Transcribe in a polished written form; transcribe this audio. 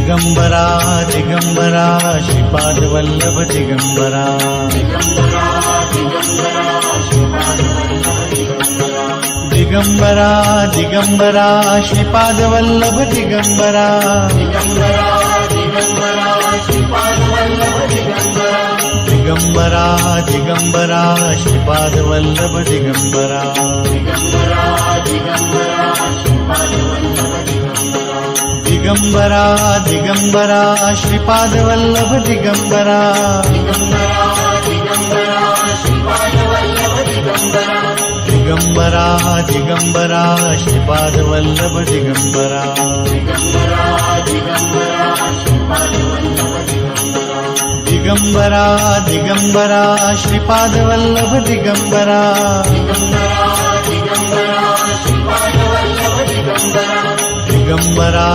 Digambara Digambara Shripad Vallabh Digambara Digambara Digambara Shripad Vallabh Digambara Digambara Digambara Shripad Vallabh Digambara Digambara Digambara Shripad Vallabh Digambara Digambara Digambara Shripad Vallabh Digambara Digambara Digambara Shripad Vallabh Digambara Digambara